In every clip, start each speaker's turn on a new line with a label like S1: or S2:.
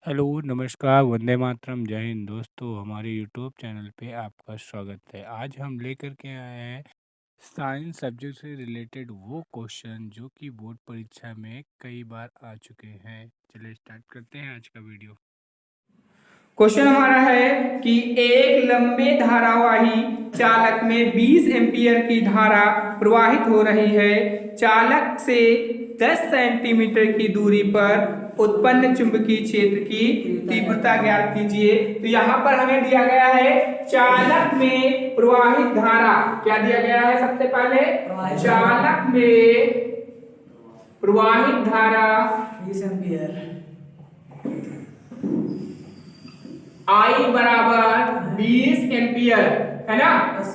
S1: Hello, नमस्कार, वंदे मातरम, जय हिंद दोस्तों। हमारे यूट्यूब चैनल पे आपका स्वागत है। आज हम लेकर के आए हैं साइंस सब्जेक्ट से रिलेटेड वो क्वेश्चन जो कि बोर्ड परीक्षा में कई बार आ चुके हैं। चलिए स्टार्ट करते हैं आज का वीडियो।
S2: क्वेश्चन हमारा है कि एक लंबे धारावाही चालक में 20 एम्पीयर की धारा प्रवाहित हो रही है। चालक से 10 सेंटीमीटर की दूरी पर उत्पन्न चुंबकीय क्षेत्र की तीव्रता ज्ञात कीजिए। तो यहाँ पर हमें दिया गया है चालक में प्रवाहित धारा। क्या दिया गया है? सबसे पहले चालक में प्रवाहित धारा
S3: 20 एम्पियर
S2: I बराबर 20 एम्पियर है ना।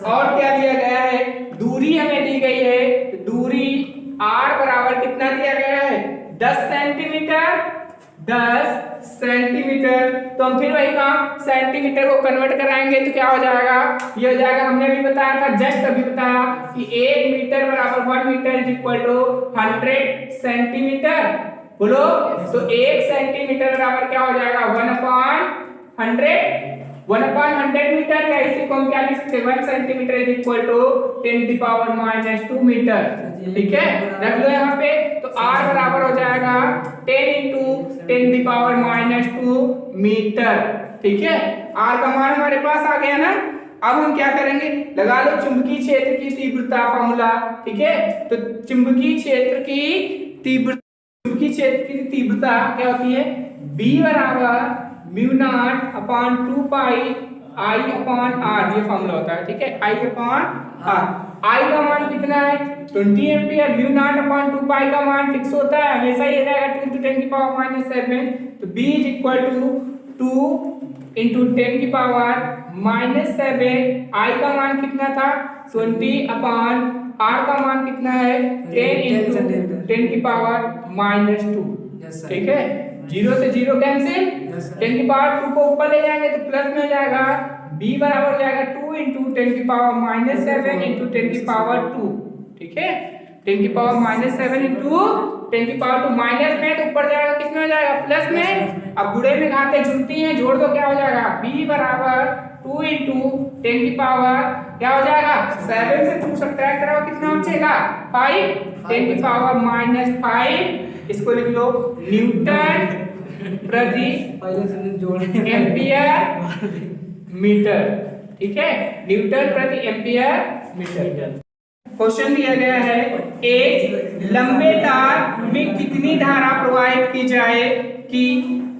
S2: और क्या दिया गया है? दूरी हमें दी गई है। तो दूरी R बराबर कितना दिया गया है? 10 सेंटीमीटर। 10 सेंटीमीटर। तो हम फिर वही काम सेंटीमीटर को कन्वर्ट कराएंगे तो क्या हो जाएगा? ये हो जाएगा, हमने अभी बताया था, जस्ट अभी बताया कि 1 मीटर बराबर 1 metre is equal to 100 centimetre. बोलो। तो 1 सेंटीमीटर बराबर क्या हो जाएगा? 1/100 मीटर। क्या इसी को हम क्या लिख सकते हैं? 1 centimetre is equal to 10⁻⁻² metre. ठीक है, रख लो यहाँ पे। तो R बराबर हो जाएगा 10 × 10⁻² मीटर। ठीक है, R का मान हमारे पास आ गया ना। अब हम क्या करेंगे? लगा लो चुंबकीय क्षेत्र की तीव्रता फॉर्मूला। ठीक है, तो चुंबकीय क्षेत्र की तीव्रता क्या होती है? B बराबर μ0/2 पाई I/R। ये फॉर्मूला होता है। ठीक है, I/R। I का मान कितना है? 20 एम्पियर। μ0/2 पाई का मान फिक्स होता है, हमेशा ही रहेगा 2 × 10⁻⁷। तो B is equal to 2 × 10⁻⁷। I का मान कितना था? 20/R का मान कितना है? 10 × 10⁻⁻²। ठीक है, 0 से 0 कैंसिल। 10⁻² को ऊपर ले जाएंगे तो प्लस में हो जाएगा। B बराबर हो जाएगा 2 × 10⁻⁷ × 10⁻²। ठीक है, 10⁻⁷ × 10⁻²। माइनस में तो ऊपर जाएगा, किसमें हो जाएगा? प्लस में। अब गुणे में घाते जुड़ती हैं, जोड़ दो, क्या हो जाएगा? B बराबर 2 × 10⁻, क्या हो जाएगा? 7 से 2 सब्ट्रैक्ट करो, कितना बचेगा? 5 10⁻⁵। इसको लिख लो न्यूटन प्रति एम्पियर मीटर। ठीक है, न्यूटन प्रति एम्पियर मीटर। क्वेश्चन दिया गया है, एक लंबे तार में कितनी धारा प्रवाहित की जाए कि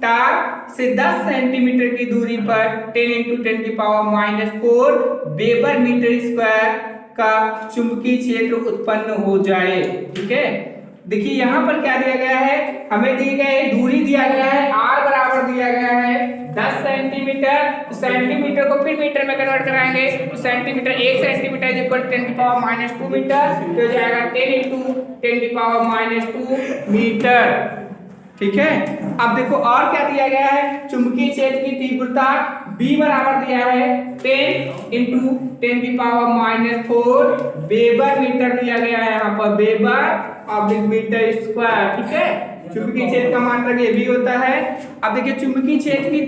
S2: तार से 10 सेंटीमीटर की दूरी पर 10 × 10⁻⁴ वेबर मीटर स्क्वायर का चुंबकीय क्षेत्र उत्पन्न हो जाए। ठीक है, देखिए यहाँ पर क्या दिया गया है? हमें दी गई दूरी दिया गया है, R बराबर दिया गया है 10 सेंटीमीटर। तो सेंटीमीटर को फिर मीटर में कन्वर्ट कराएंगे तो centimetre 1 centimetre is equal to 10⁻⁻² metre. तो हो जाएगा 10 × 10⁻⁻² मीटर। ठीक है, अब देखो और क्या दिया गया है? चुंबकीय क्षेत्र की तीव्रता B बराबर दिया है 10 × 10⁻⁴ वेबर मीटर दिया गया है। यहाँ पर वेबर मीटर स्क्वायर। ठीक है, चुंबकीय क्षेत्र का मान रखिए B होता है। अब देखिए चुंबकीय क्षेत्र की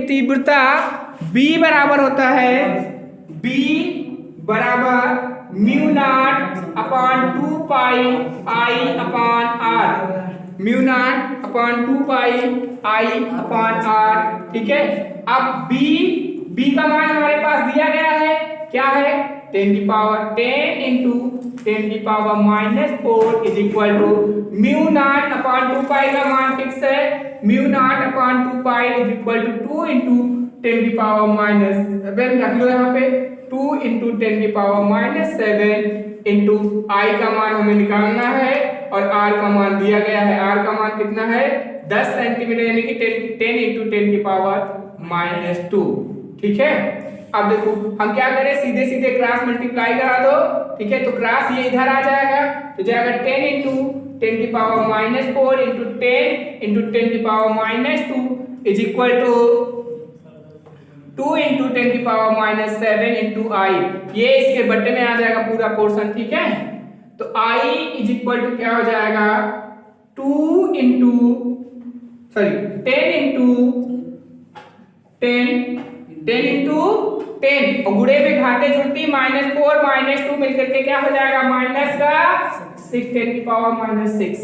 S2: तीव्रता B बराबर होता है, B बराबर μ0/2 पाई I/R। μ0/2 पाई I/R। ठीक है, अब B का मान हमारे पास दिया गया है, क्या है? 10 × 10⁻⁴ इज इक्वल टू μ0/2 पाई का मान फिक्स है। μ0/2 पाई इज इक्वल टू 2 × 10⁻⁷ रख लो यहाँ पे। 2 × 10⁻⁷ इंटू I का मान हमें निकालना है और R का मान दिया गया है। R का मान कितना है? 10 सेंटीमीटर, यानी कि 10 × 10⁻⁻²। ठीक है, अब देखो हम क्या करें? सीधे सीधे क्रॉस मल्टीप्लाई करा दो। ठीक है, तो क्रॉस ये इधर आ जाएगा, तो जाएगा 10 × 10⁻⁴ into 10 × 10⁻² is equal to 2 × 10⁻⁷ into I। ये इसके बट्टे में आ जाएगा पूरा पोर्शन। ठीक है, तो I इज इक्वल टू क्या हो जाएगा? 2 इंटू सॉरी 10 इंटू 10 और गुणे में घाते जुड़ती -4 -2 मिलकर के क्या हो जाएगा माइनस का 6 10 की पावर -6,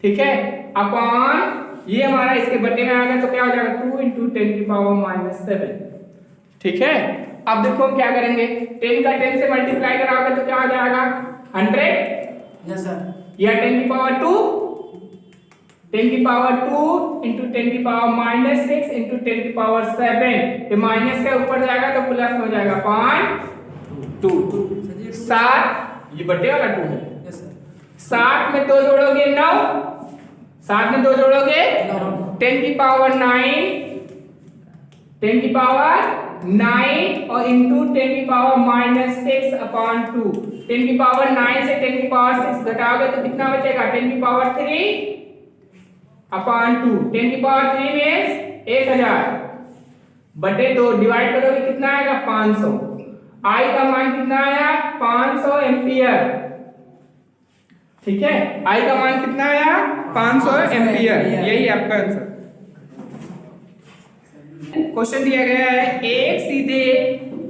S2: ठीक है, अपॉन ये हमारा इसके बटे में आएगा तो क्या हो जाएगा 2 इंटू 10 की पावर -7, ठीक है। अब देखो हम क्या करेंगे, 10 का 10 से मल्टीप्लाई कराओगे तो क्या हो जाएगा 100,
S3: यस सर,
S2: या 10 की पावर 2 इंटू 10 की पावर -6 इंटू 10 की पावर 7, ये माइनस के ऊपर जाएगा तो प्लस में हो जाएगा 2 7, ये बटे वाला 2 है,
S3: यस सर,
S2: 7 में 2 जोड़ोगे 9, 7 में 2 जोड़ोगे 10 की पावर 9, 10 की पावर 9 और इंटू 10 की पावर -6 अपॉन 2, 10 की पावर 9 से 10 की पावर 6 घटाओगे तो कितना बचेगा 10 की पावर 3 अपॉन 2, 10 की पावर 3 मींस 1000 बटे 2 डिवाइड करोगे कितना आएगा 500, आई का मान कितना आया 500 एम्पियर, ठीक है, आई का मान कितना आया 500 एम्पियर, यही आपका आंसर। क्वेश्चन दिया गया है एक सीधे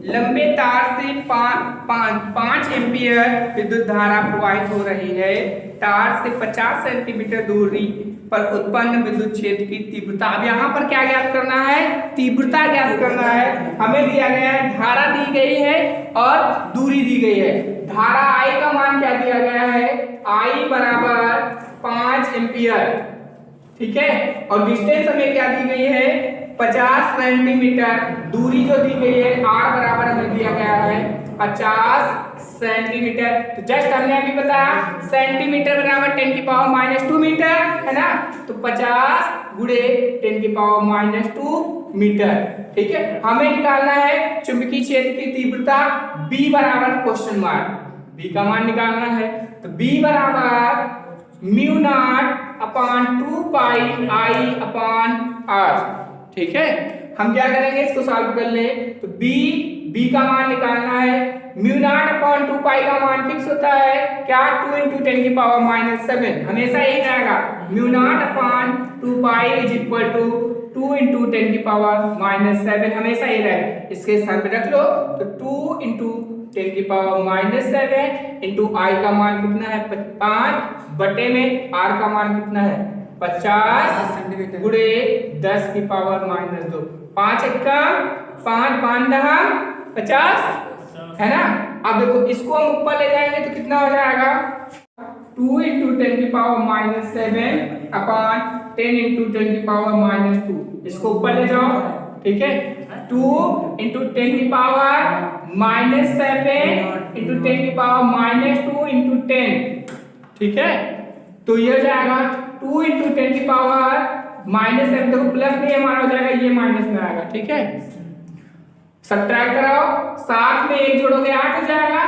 S2: लंबे तार से 5 एम्पियर विद्युत धारा प्रवाहित हो रही है, तार से 50 सेंटीमीटर दूरी पर उत्पन्न विद्युत क्षेत्र की तीव्रता। अब यहाँ पर क्या ज्ञात करना है, तीव्रता ज्ञात करना है। हमें दिया गया है धारा दी गई है और दूरी दी गई है। धारा I का मान क्या दिया गया है, I बराबर 5 एम्पियर, ठीक है, और डिस्टेंस हमें क्या दी गई है 50 सेंटीमीटर, दूरी जो दी गई है R बराबर हमें दिया गया है 50 सेंटीमीटर। तो जस्ट हमने अभी बताया सेंटीमीटर बराबर 10 की पावर -2 मीटर है ना, तो 50 गुणे 10 की पावर -2 मीटर, ठीक है। हमें निकालना है चुंबकीय क्षेत्र की तीव्रता B बराबर क्वेश्चन मार्क, B का मान निकालना है, तो B बराबर mu naught upon 2 pi I upon R, ठीक है। हम क्या करेंगे इसको सॉल्व कर ले, तो B का मान निकालना है, म्यू नॉट अपॉन 2 पाई का मान फिक्स होता है क्या 2 इंटू 10 की पावर -7, हमेशा यही रहेगा, mu naught upon 2 pi is equal to 2 into 10 की पावर -7, हमेशा यही रहेगा, इसके स्थान पे रख लो, तो 2 इंटू 10 की पावर -7 इंटू I का मान कितना है 5 बटे में R का मान कितना है 50 गुणे 10 की पावर -2, 5 एक्का 5 5 50 है ना। अब देखो इसको हम ऊपर ले जाएंगे तो कितना हो जाएगा 2 इंटू 10 की पावर -7 अपॉन 10 इंटू 10 की पावर -2, इसको ऊपर ले जाओ, ठीक है, 2 इंटू 10 की पावर -7 इंटू 10 की पावर -2 इंटू 10, ठीक है, तो ये हो जाएगा 2 इंटू 10 की पावर -7, देखो प्लस में हमारा हो जाएगा, ये माइनस में आएगा, ठीक है, सब्ट्रैक्ट कराओ, 7 में 1 जोड़ोगे 8 हो जाएगा,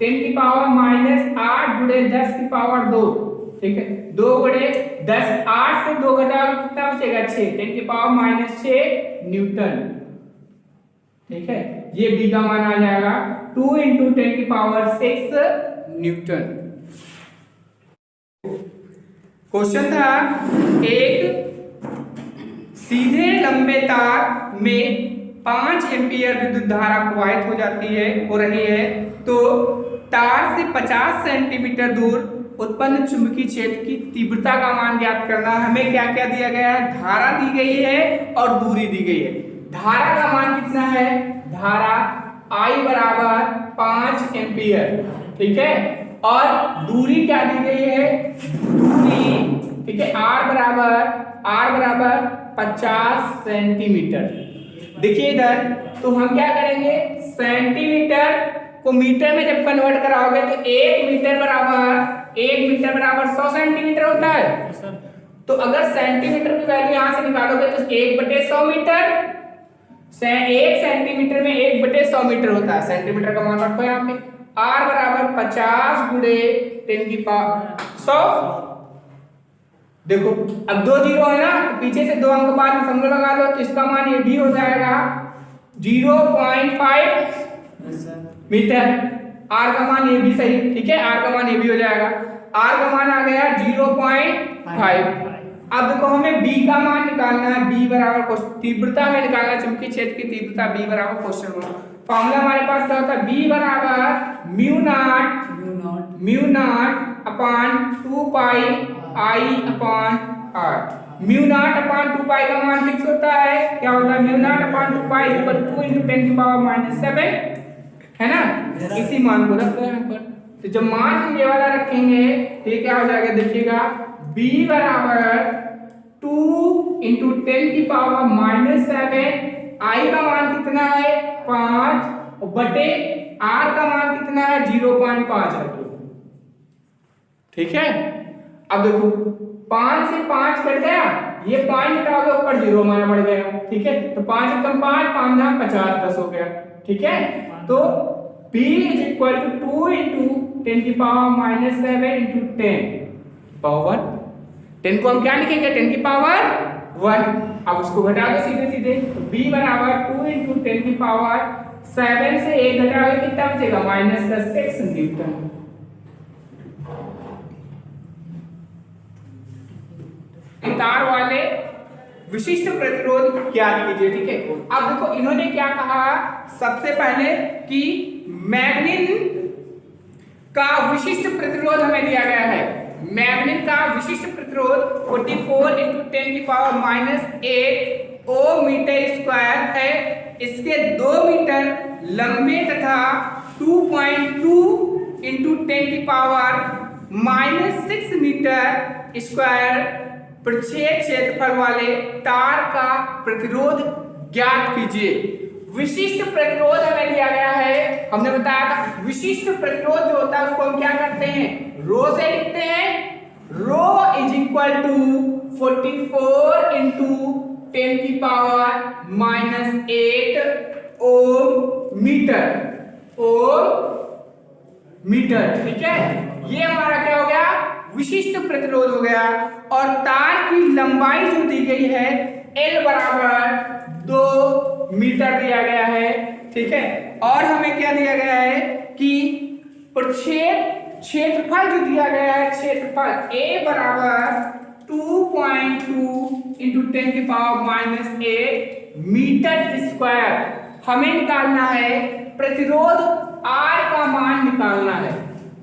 S2: 10 की पावर -8 गुणे 10 की पावर 2, ठीक है, 2 गुणे 10, 8 से 2 घटाओ कितना बचेगा 6, 10 की पावर -6 न्यूटन, ठीक है, ये B का मान आ जाएगा 2 इंटू 10 की पावर 6 न्यूटन। क्वेश्चन था एक सीधे लंबे तार में 5 एम्पियर विद्युत धारा प्रवाहित हो जाती है हो रही है, तो तार से 50 सेंटीमीटर दूर उत्पन्न चुंबकीय क्षेत्र की तीव्रता का मान ज्ञात करना। हमें क्या क्या दिया गया है, धारा दी गई है और दूरी दी गई है। धारा का मान कितना है, धारा I बराबर 5 एम्पियर, ठीक है, और दूरी क्या दी गई है, दूरी, ठीक है, R बराबर 50 सेंटीमीटर। देखिए इधर, तो हम क्या करेंगे, सेंटीमीटर को मीटर में जब कन्वर्ट कराओगे तो 1 मीटर बराबर 100 सेंटीमीटर होता है, तो अगर सेंटीमीटर की वैल्यू यहां से निकालोगे तो 1/100 मीटर, 1 सेंटीमीटर में 1/100 मीटर होता है, सेंटीमीटर का मान रखो यहाँ पे, R बराबर 50 गुणे 10 की पावर 100। देखो अब 2 जीरो है ना, तो पीछे से 2 अंक बाद में समझ लगा लो, तो इसका मान ये भी हो जाएगा 0.5 मीटर। R का मान ये भी सही, ठीक है, R का मान ये भी हो जाएगा, R का मान आ गया 0.5, अब देखो हमें बी का मान निकालना है, बी बराबर तीव्रता हमें निकालना है, चुंबकीय क्षेत्र की तीव्रता बी बराबर क्वेश्चन में फॉर्मूला हमारे पास क्या होता है, बी बराबर mu naught upon 2 pi I upon R. Mu naught upon 2 pi का मान फिक्स होता है, क्या होता है, mu naught upon 2 pi equal 2 into 10 की पावर -7 है ना, इसी मान को रख दो यहाँ पर। तो जब मान हम ये वाला रखेंगे तो ये क्या हो जाएगा, देखिएगा b बराबर 2 into 10 की पावर -7, i का मान कितना है 5 और बटे r का मान कितना है 0.5 है। ठीक है, अब देखो 5 से 5 कट गया, ये 5 हटाओगे ऊपर 0 हमारा बढ़ गया। ठीक है, तो 5 एकम 5 5 दाम 50 10 हो गया। ठीक है, तो b is equal to 2 into 10 की पावर -7 into 10 पावर 10 को हम क्या लिखेंगे, 10 की पावर 1। अब उसको घटा दो सीधे सीधे, तो b बराबर 2 into 10 की पावर 7 से 1 घटाओगे कितना बचेगा, -6 न्यूटन। तार वाले विशिष्ट प्रतिरोध ज्ञात कीजिए। ठीक है, अब देखो इन्होंने क्या कहा, सबसे पहले कि मैग्नीन का विशिष्ट प्रतिरोध हमें दिया गया है। मैग्नीन का विशिष्ट प्रतिरोध 44 into 10 की पावर -8 ओम मीटर स्क्वायर है। इसके 2 मीटर लंबे तथा 2.2 into 10 की पावर -6 मीटर स्क्वायर प्रच्छेद क्षेत्रफल वाले तार का प्रतिरोध ज्ञात कीजिए। विशिष्ट प्रतिरोध हमें दिया गया है, हमने बताया था विशिष्ट प्रतिरोध जो होता है उसको हम क्या करते हैं, रो से लिखते हैं। रो इज इक्वल टू 44 इंटू 10 की पावर -8 ओम मीटर। ठीक है, ये हमारा क्या हो गया, विशिष्ट प्रतिरोध हो गया। और तार की लंबाई जो दी गई है L बराबर 2 मीटर दिया गया है। ठीक है, और हमें क्या दिया गया है कि क्षेत्रफल जो दिया गया है, क्षेत्रफल A बराबर 2.2 इंटू 10 की पावर -8 मीटर स्क्वायर। हमें निकालना है प्रतिरोध R का मान निकालना है।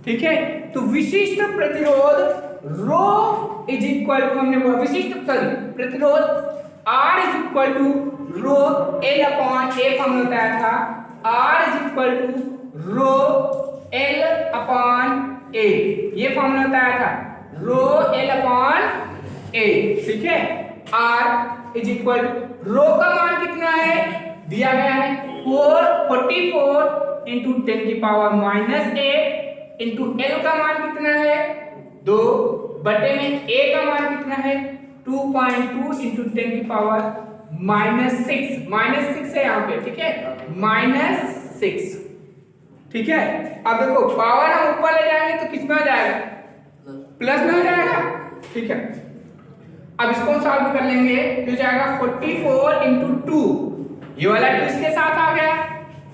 S2: ठीक है, तो विशिष्ट प्रतिरोध रो इज इक्वल टू, हमने बोला विशिष्ट प्रतिरोध R is equal to rho L upon A हमने बताया था, R is equal to rho L upon A, ये फॉर्मूला बताया था, रो L अपॉन A। ठीक है, R is equal to rho का मान कितना है दिया गया है 44 इंटू 10 की पावर -8 इंटू L का मान कितना है 2 बटे में A का मान कितना है 2.2 इंटू 10 की पावर -6 है यहाँ पे। ठीक है, -6। ठीक है, अब देखो पावर हम ऊपर ले जाएंगे तो किस में हो जाएगा, प्लस में हो जाएगा। ठीक है, अब इसको सॉल्व कर लेंगे तो जाएगा 44 इंटू 2, ये वाला 2 इसके साथ आ गया,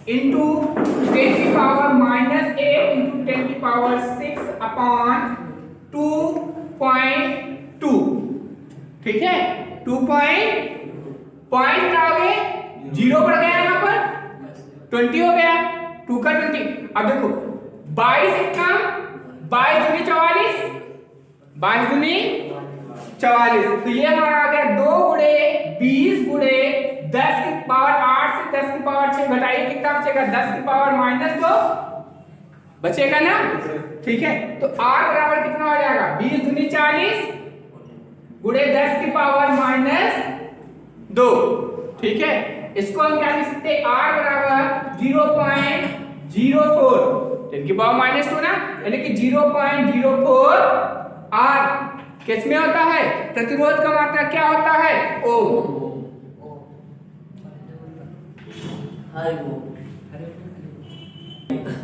S2: इंटू 10 की पावर -8 इंटू 10 की पावर 6 अपॉन 2.2। ठीक है, 2 पॉइंट हटाओगे 0 बढ़ गया यहाँ पर 20 हो गया, 2 का 20। अब देखो 22 कम 22 दूनी 44, 22 दूनी 44, तो ये हमारा आ गया 2 गुणे 20 गुणे 10 की पावर 8 से 10 की पावर 6 घटाइए कितना बचेगा, 10 की पावर -2 बचेगा ना। ठीक है, तो R बराबर कितना हो जाएगा 20 दूनी 40 गुणे 10 की पावर -2। ठीक है, इसको हम क्या लिख सकते हैं, R बराबर 0.04 10 की पावर -2 ना, यानी कि 0.04 R किस में होता है, प्रतिरोध का मात्रा क्या होता है, ओम।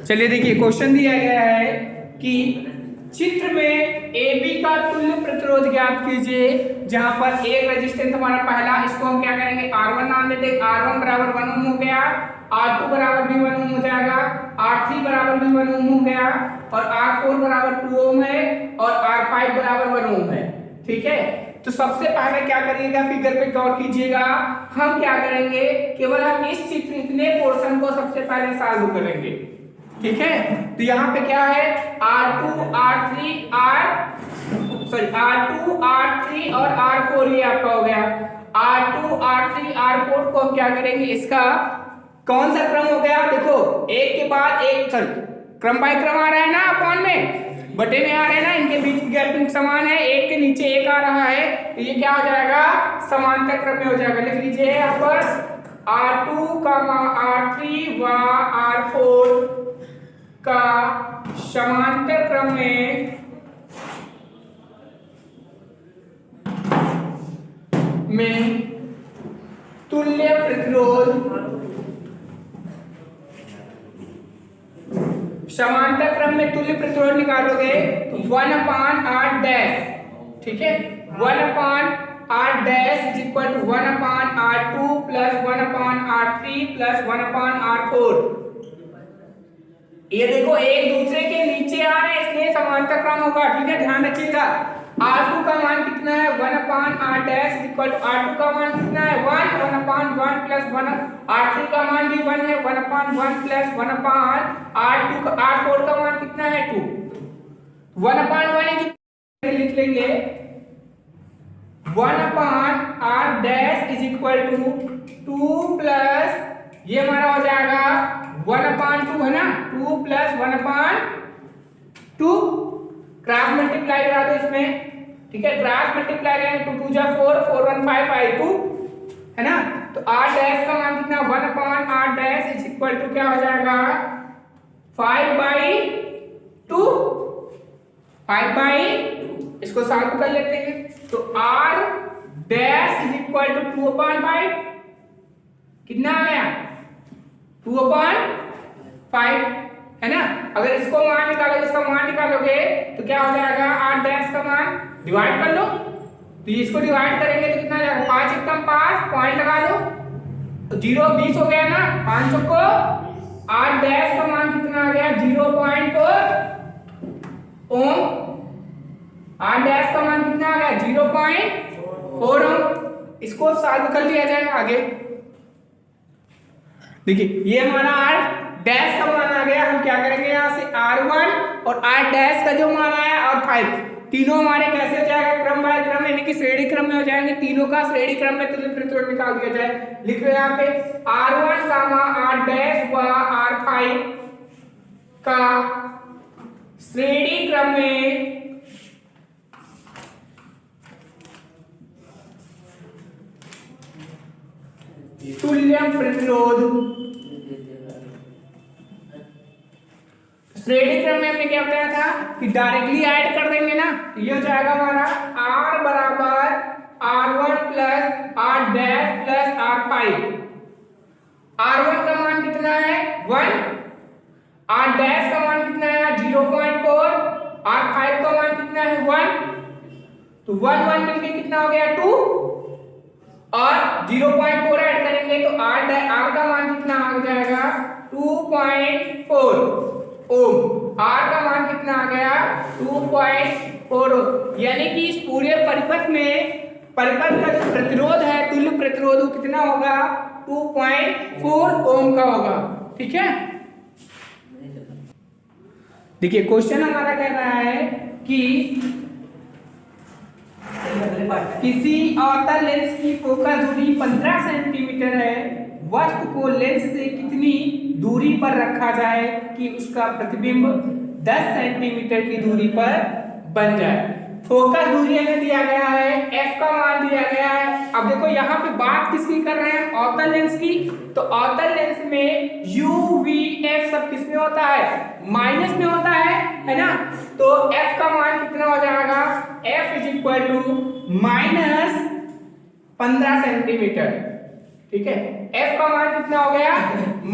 S2: चलिए देखिए क्वेश्चन दिया गया है कि चित्र में AB का तुल्य प्रतिरोध ज्ञात कीजिए, जहां पर एक रेजिस्टेंस हमारा पहला, इसको हम क्या करेंगे R1 नाम देते हैं, R1 बराबर 1 ओम हो गया, R2 बराबर भी 1 ओम हो जाएगा, R3 बराबर भी 1 ओम हो गया, और R4 बराबर 2 ओम है, और R5 बराबर 1 ओम है। ठीक है, तो सबसे पहले क्या करिएगा, फिगर पे गौर कीजिएगा। हम क्या करेंगे, केवल हम इस चित्र इतने पोर्शन को सबसे पहले सॉल्व करेंगे। ठीक है, तो यहाँ पे क्या है, R2 R3 और R4 ये आपका हो गया। R2 R3 R4 को हम क्या करेंगे, इसका कौन सा क्रम हो गया, देखो एक के बाद एक, क्रम बाय क्रम आ रहा है ना, अपॉन में बटे में आ रहे हैं ना, इनके बीच की गैपिंग समान है, एक के नीचे एक आ रहा है, तो ये क्या हो जाएगा, समांतर क्रम में हो जाएगा। लिख लीजिए यहाँ पर R2 R3 व R4 का समांतर क्रम में तुल्य प्रतिरोध, समांतर क्रम में तुल्य प्रतिरोध निकालोगे तो 1/r डैश, ठीक है, 1/r dash is equal to 1/r2 plus 1/r3 plus 1/r4। ये देखो एक दूसरे के नीचे आ रहे हैं, इसलिए समांतर क्रम होगा। ठीक है, ध्यान रखिएगा। R2 का मान कितना है, 1/r dash is equal to R2 का मान कितना है 1, 1/1 प्लस 1, R3 का मान भी 1 है, 1/1 प्लस 1/r2 का, R4 का मान कितना है 2, 1/1 लिख लेंगे, 1/r dash is equal to 2 plus ये हमारा हो जाएगा 1/2 है ना, 2 प्लस 1/2, क्रॉस मल्टीप्लाई करा दो इसमें। ठीक है, क्रॉस मल्टीप्लाई करेंगे 2 2 जा 4, 4 1 5 5 2 है ना, तो r डैश का मान कितना 1/r dash is equal to क्या हो जाएगा 5/2, 5/2, इसको सॉल्व कर लेते हैं। तो r dash is equal to 2/5 कितना आ गया 2/5 है ना। अगर इसको मान निकालोगे, इसका मान निकालोगे तो क्या हो जाएगा, r डैश का मान डिवाइड कर लो, तो इसको डिवाइड करेंगे तो कितना जाएगा 5 एकम 5, पॉइंट लगा लो तो 0 20 हो गया ना, 5 को r डैश का मान कितना आ गया 0.4 ओम, r डैश का मान कितना आ गया 0.4 ओम। इसको सॉल्व कर लिया जाएगा आगे। देखिए ये हमारा r डैश का मान आ गया, हम क्या करेंगे यहाँ से R1 और r डैश का जो मान आया और 5 तीनों हमारे कैसे हो जाएगा, क्रम बाय क्रम यानी कि श्रेणी क्रम में हो जाएंगे, तीनों का श्रेणी क्रम में तुल्य प्रतिरोध निकाल दिया जाए। लिख लो यहाँ पे R1 R डैश व R5 का श्रेणी क्रम में तुल्य प्रतिरोध। श्रेणी क्रम में हमने क्या बताया था कि डायरेक्टली ऐड कर देंगे ना, तो ये हो जाएगा हमारा R बराबर R1 plus R dash plus R5। R1 का मान कितना है 1, R डैश का मान कितना है 0.4, R5 का मान कितना है 1, तो 1 1 मिलके कितना हो गया 2 और 0.4 ऐड करेंगे तो R का मान कितना आ जाएगा 2.4 ओम, R का मान कितना आ गया 2.4 ओम, यानी कि इस पूरे परिपथ में परिपथ का जो प्रतिरोध है तुल्य प्रतिरोध वो कितना होगा 2.4 ओम का होगा। ठीक है, देखिए क्वेश्चन हमारा कह रहा है कि किसी अवतल लेंस की फोकस दूरी 15 सेंटीमीटर है, वस्तु को लेंस से कितनी दूरी पर रखा जाए कि उसका प्रतिबिंब 10 सेंटीमीटर की दूरी पर बन जाए। फोकस दूरी हमें दिया गया है, f का मान दिया गया है। अब देखो यहाँ पे बात किसकी कर रहे हैं, अवतल लेंस की, तो अवतल लेंस में u v f सब किस में होता है माइनस में होता है ना, तो f का मान कितना हो जाएगा f is equal to minus 15 centimetre. ठीक है, f का मान कितना हो गया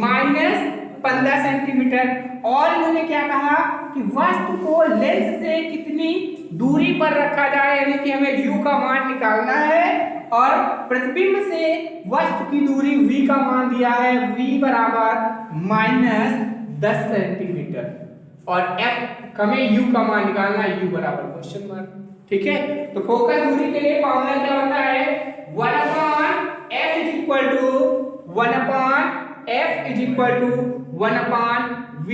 S2: माइनस 15 सेंटीमीटर। और इन्होंने क्या कहा कि वस्तु को लेंस से कितनी दूरी पर रखा जाए, यानी कि हमें u का मान निकालना है और प्रतिबिंब से वस्तु की दूरी v का मान दिया है, v बराबर माइनस 10 सेंटीमीटर और f हमें u का मान निकालना है, u बराबर क्वेश्चन मार्क। ठीक है, तो फोकस दूरी के लिए फॉर्मूला क्या होता है, 1/f is equal to 1/f is equal to 1/v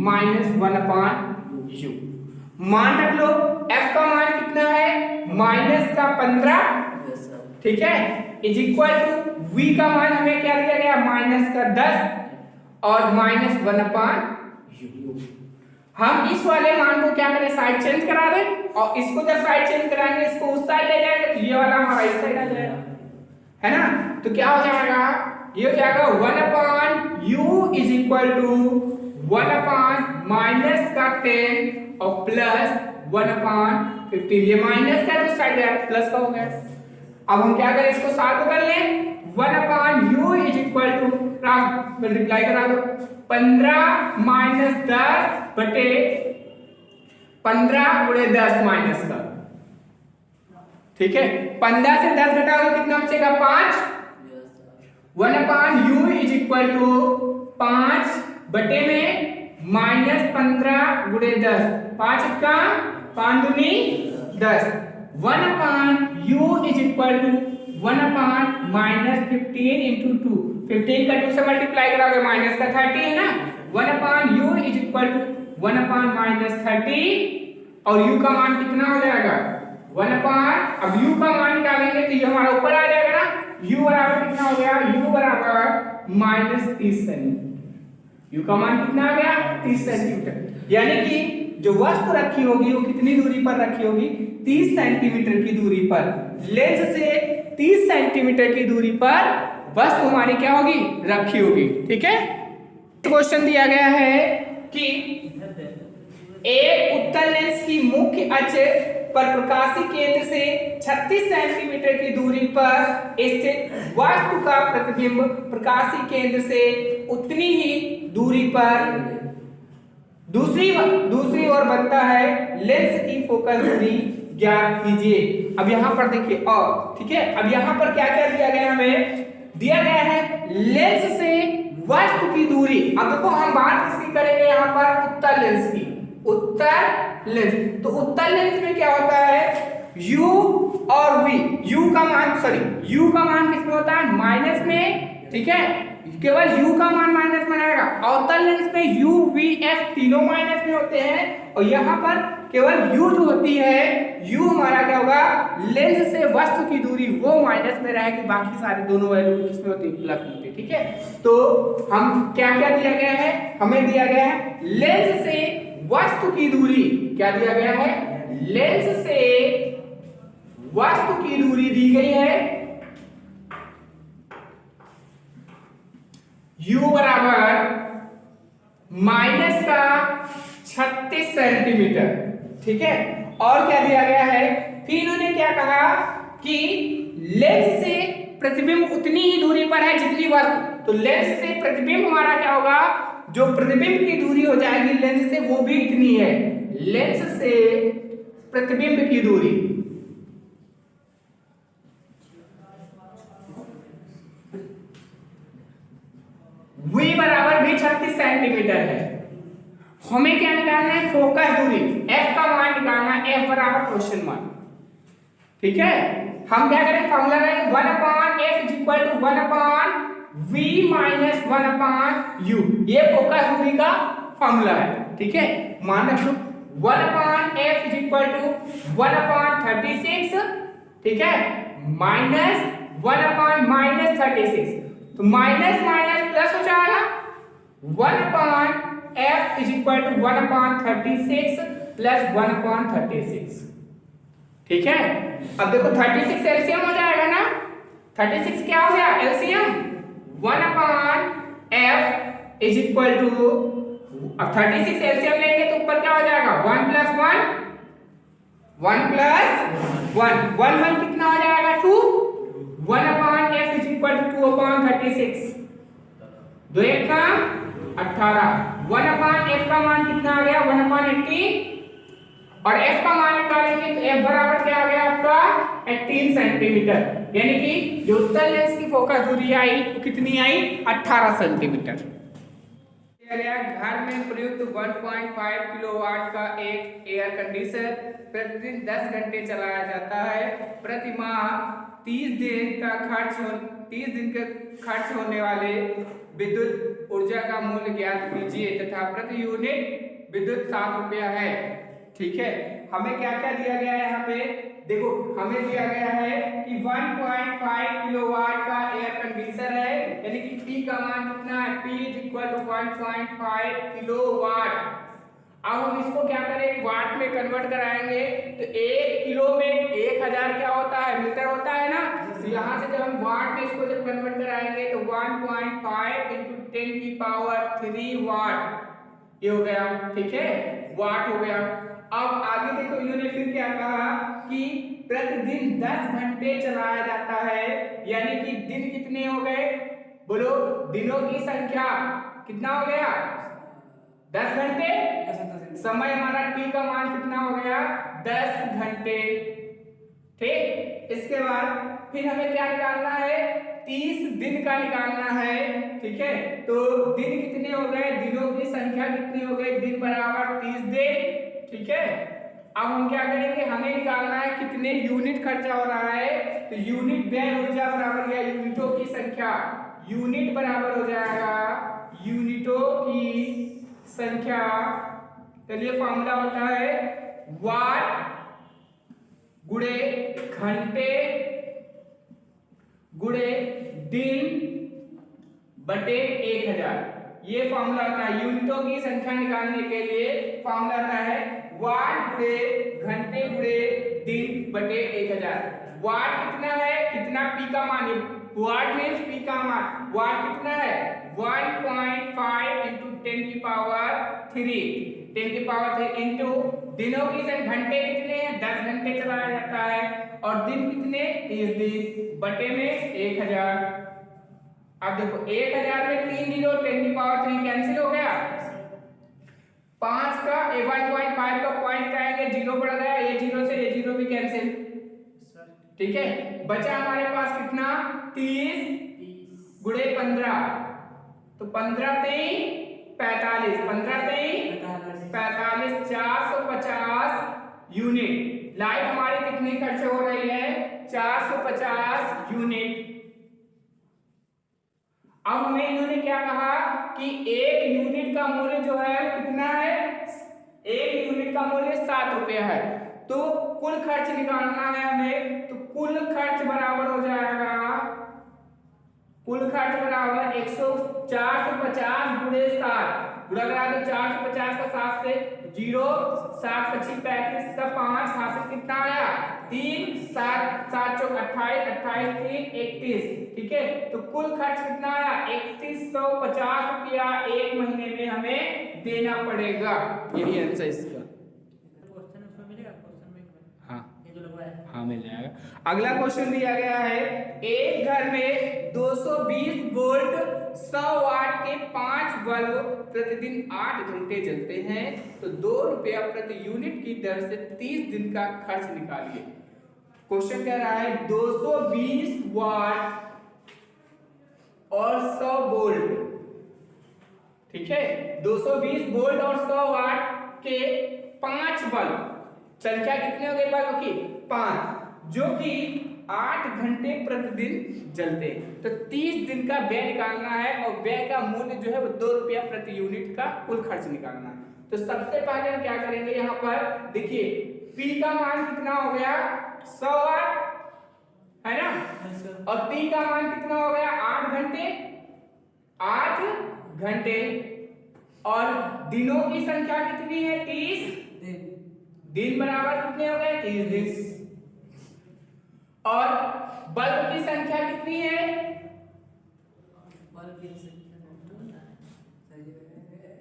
S2: minus 1/u। मान रख लो f का मान कितना है, माइनस का 15, ठीक है, इज इक्वल टू v का मान हमें क्या दिया गया, माइनस का 10 और माइनस 1/u। हम इस वाले मान को क्या करें, साइड चेंज करा दें, और इसको जब साइड चेंज कराएंगे इसको उस साइड ले जाएंगे तो ये वाला हमारा इस साइड आ जाएगा, है ना। तो क्या हो जाएगा, ये हो जाएगा 1/u is equal to 1/ minus का 10 और प्लस 1/15। ये माइनस का तो साइड गया, प्लस का हो गया। अब हम क्या करें, इसको साथ कर लें, 1/u is equal to multiply करा दो, 15 माइनस 10 बटे 15 गुणे 10 माइनस का, ठीक है, 15 से 10 घटाओगे कितना बचेगा, 5। 1/u इज इक्वल टू 5 बटे में माइनस 15 गुणे 10, 5 का 5 दूनी 10। 1/u is equal to 1/ minus 15 into 2, 15 का 2 से मल्टीप्लाई कराओगे माइनस का 30 है ना। 1/u is equal to 1/ minus 30 और u का मान कितना हो जाएगा, 1/, अब u का मान निकालेंगे तो ये हमारा ऊपर आ जाएगा ना, u बराबर कितना हो गया, u बराबर माइनस 30 सेंटीमीटर। u का मान कितना आ गया, 30 सेंटीमीटर, यानी कि जो वस्तु रखी होगी वो कितनी दूरी पर रखी होगी, 30 सेंटीमीटर की दूरी पर। लेंस से 30 सेंटीमीटर की दूरी पर वस्तु हमारी क्या होगी, रखी होगी, ठीक है। क्वेश्चन दिया गया है कि एक उत्तल लेंस की मुख्य अक्ष पर प्रकाशीय केंद्र से 36 सेंटीमीटर की दूरी पर स्थित वस्तु का प्रतिबिंब प्रकाशीय केंद्र से उतनी ही दूरी पर दूसरी ओर बनता है, लेंस की फोकल दूरी ज्ञात कीजिए। अब यहाँ पर देखिए, और ठीक है, अब यहाँ पर क्या क्या दिया गया, हमें दिया गया है लेंस से वस्तु की दूरी। अब देखो हम बात किसकी करेंगे, यहाँ पर उत्तल लेंस की, उत्तल लेंस। तो उत्तल लेंस में क्या होता है, u और v, u का मान किसमें होता है, माइनस में, ठीक है, केवल u का मान माइनस में आएगा। अवतल लेंस में u v f तीनों माइनस में होते हैं, और यहाँ पर केवल u जो होती है, u हमारा क्या होगा, लेंस से वस्तु की दूरी वो माइनस में रहेगी, बाकी सारे दोनों वैल्यू किसमें होती है, प्लस में होती है, ठीक है। तो हम क्या क्या दिया गया है, हमें दिया गया है लेंस से वस्तु की दूरी, क्या दिया गया है, लेंस से वस्तु की दूरी दी गई है u बराबर माइनस का 36 सेंटीमीटर, ठीक है। और क्या दिया गया है, फिर इन्होंने क्या कहा कि लेंस से प्रतिबिंब उतनी ही दूरी पर है जितनी वस्तु, तो लेंस से प्रतिबिंब हमारा क्या होगा, जो प्रतिबिंब की दूरी हो जाएगी लेंस से वो भी इतनी है, लेंस से प्रतिबिंब की दूरी, v बराबर भी 36 सेंटीमीटर है। हमें क्या निकालना है, फोकस दूरी, f का मान निकालना है, f बराबर क्वेश्चन मार्क, ठीक है। हम क्या करें, फॉर्मूला है 1/f is equal to 1/v minus 1/u, ये फोकस दूरी का फॉर्मूला है, ठीक है। मान रखो 1/f इज इक्वल टू 1/36, ठीक है, माइनस 1/-36, तो माइनस माइनस प्लस हो जाएगा, 1/f is equal to 1/36 plus 1/36, ठीक है। अब देखो 36 एलसीएम हो जाएगा ना, 36 क्या हो गया LCM, 1/f is equal to, अब 36 एलसीएम लेंगे तो ऊपर क्या हो जाएगा, 1 + 1 1 कितना हो जाएगा, 2, 1/f इज इक्वल टू 2/36, 2 1 का 18, 1/f का मान कितना आ गया, 1/18, और f का मान निकालेंगे तो f बराबर क्या आ गया आपका 18 सेंटीमीटर, यानी कि जो उत्तल लेंस की फोकस दूरी आई वो कितनी आई, 18 सेंटीमीटर। गया घर में प्रयुक्त 1.5 किलोवाट का एक एयर कंडीशनर प्रतिदिन 10 घंटे चलाया जाता है। प्रति माह 30 दिन के खर्च होने वाले विद्युत ऊर्जा का मूल्य ज्ञात कीजिए तथा प्रति यूनिट विद्युत 7 रुपया है। ठीक है, हमें क्या क्या दिया गया है यहाँ पे, देखो हमें दिया गया है कि 1.5 किलोवाट का एयर कंडीशनर है, यानी कि P का मान कितना है, P = 1.5 किलोवाट। अब हम इसको क्या करें, वाट में कन्वर्ट कराएंगे तो 1 किलो में 1000 क्या होता है, मीटर होता है ना। तो यहाँ से जब हम वाट में इसको जब कन्वर्ट कराएंगे तो 1.5 × 10⁻³ वाट ये हो गया। ठीक है, वाट हो गया। अब आगे देखो इन्होंने फिर क्या कहा कि प्रतिदिन 10 घंटे चलाया जाता है, यानी कि दिन कितने हो गए, बोलो दिनों की संख्या कितना हो गया, 10 घंटे। समय हमारा T का मान कितना हो गया, 10 घंटे। ठीक, इसके बाद फिर हमें क्या निकालना है, 30 दिन का निकालना है। ठीक है, तो दिन कितने हो गए, दिनों की संख्या कितनी हो गई, दिन बराबर 30 दिन। ठीक है, अब हम क्या करेंगे, हमें निकालना है कितने यूनिट खर्चा हो रहा है, तो यूनिट व्यय ऊर्जा बराबर या यूनिटों की संख्या, यूनिट बराबर हो जाएगा यूनिटों की संख्या। चलिए फॉर्मूला होता है वाट गुणे घंटे गुणे दिन बटे 1000। ये फॉर्मूला होता है यूनिटों की संख्या निकालने के लिए। फॉर्मूला आता है वाट गुणे घंटे गुणे दिन बटे 1000। वाट कितना है, कितना P का मान है, वाट मींस P का मान, वाट कितना है 1.5 × 10⁻³ इंटू दिनों की संख्या, घंटे कितने हैं 10 घंटे चलाया जाता है, और दिन कितने 30 दिन बटे में 1000। अब देखो 1000 में 3 जीरो 10⁻³ कैंसिल हो गया, 5 का 1.5 का पॉइंट आएंगे, जीरो बढ़ गया, ये जीरो से ये जीरो भी कैंसिल। ठीक है, बचा हमारे पास कितना 30 गुणे 15, तो 15 3 45, 15 3 45, 450 यूनिट। लाइट हमारी कितनी खर्च हो रही है, 450 यूनिट। अब हमें इन्होंने क्या कहा कि एक यूनिट का मूल्य जो है कितना है, एक यूनिट का मूल्य 7 रुपया है। तो कुल खर्च निकालना है हमें, तो कुल खर्च बराबर हो जाएगा, कुल खर्च बराबर 450 गुणे 7, गुणा करा दो 450 का 7 से, 0 7 25 35 का 5, हासिल कितना आया 3, 7 7 चौक 28, 28 3 31। ठीक है, तो कुल खर्च कितना आया 3150 रुपया एक महीने में हमें देना पड़ेगा। यही आंसर इसका। हाँ मिल जाएगा। अगला क्वेश्चन दिया गया है, एक घर में 220 वोल्ट 100 वाट के 5 बल्ब प्रतिदिन 8 घंटे जलते हैं, तो 2 रुपया प्रति यूनिट की दर से 30 दिन का खर्च निकालिए। क्वेश्चन कह रहा है 220 वाट और 100 वोल्ट। ठीक है, 220 वोल्ट और 100 वाट के 5 बल्ब, संख्या कितनी हो गई बल्ब की 5, जो कि 8 घंटे प्रतिदिन जलते हैं। तो 30 दिन का व्यय निकालना है, और व्यय का मूल्य जो है वो 2 रुपया प्रति यूनिट का कुल खर्च निकालना है। तो सबसे पहले हम क्या करेंगे, यहाँ पर देखिए P का मान कितना हो गया 100 वाट है ना, और T का मान कितना हो गया 8 घंटे, 8 घंटे, और दिनों की संख्या कितनी है 30 दिन बराबर कितने हो गए 30 दिन, और बल्ब की संख्या कितनी है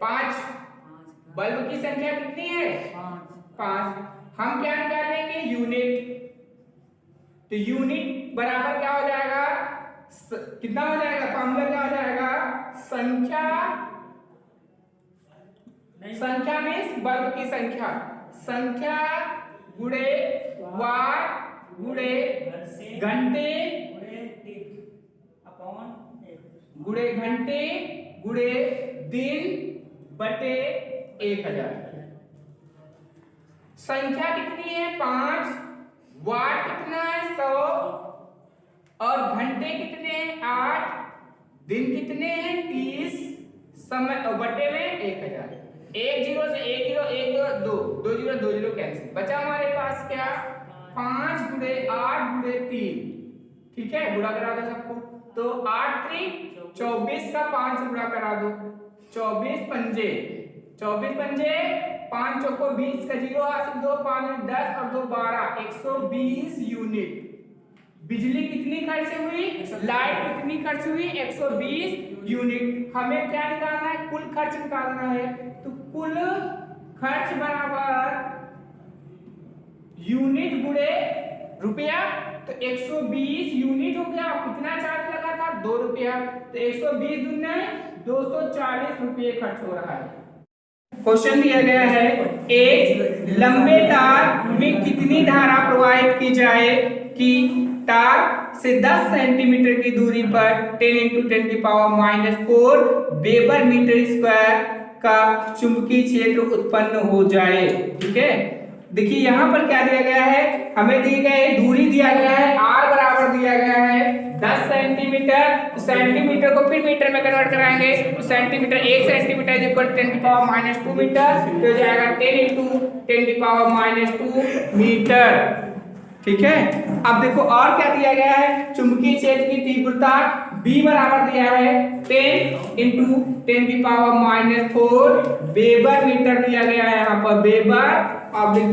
S2: 5, बल्ब की संख्या कितनी है 5। हम क्या निकालेंगे यूनिट, तो यूनिट बराबर क्या हो जाएगा, कितना हो जाएगा, फॉर्मूला क्या हो जाएगा, संख्या मींस बल्ब की संख्या, संख्या गुणे वाट गुणे घंटे गुणे घंटे गुणे दिन बटे 1000। संख्या कितनी है 5, वाट कितना है 100, और घंटे कितने हैं 8, दिन कितने हैं 30, समय बटे में 1000। 1 0 से 1 0 1 2 2 2 0 2 0 कैंसिल, बचा हमारे पास क्या 5 गुणे 8 गुणे 3। ठीक है, गुणा करा दो सबको, तो 8 3 24 का 5 से गुणा करा दो, 24 पंजे 5 चौको 20 का 0 हासिल, 2 5 10 और 2 12, 120 यूनिट। बिजली कितनी खर्च हुई, लाइट कितनी खर्च हुई 120 यूनिट। हमें क्या निकालना है, कुल खर्च निकालना है। तो कुल खर्च बराबर यूनिट गुणे रुपया, तो 120 यूनिट हो गया। कितना चार्ज लगा था 2 रुपया, तो 120 दूनी 240 रुपये खर्च हो रहा है। क्वेश्चन दिया गया है, एक लंबे तार में कितनी धारा प्रवाहित की जाए कि तार से 10 सेंटीमीटर की दूरी पर 10 × 10⁻⁻4 वेबर मीटर स्क्वायर का चुंबकीय क्षेत्र उत्पन्न हो जाए। ठीक है, देखिए यहाँ पर क्या दिया गया है, हमें दी गई दूरी दिया गया है r बराबर दिया गया है 10 सेंटीमीटर। तो सेंटीमीटर को फिर मीटर में कन्वर्ट कराएंगे, तो centimetre 1 centimetre is equal 10⁻⁻2 metre, तो हो जाएगा 10 × 10⁻2 मीटर। ठीक है, अब देखो और क्या दिया गया है, चुंबकीय क्षेत्र की तीव्रता B बराबर दिया है 10 × 10⁻⁻4 वेबर मीटर दिया गया है, यहाँ पर वेबर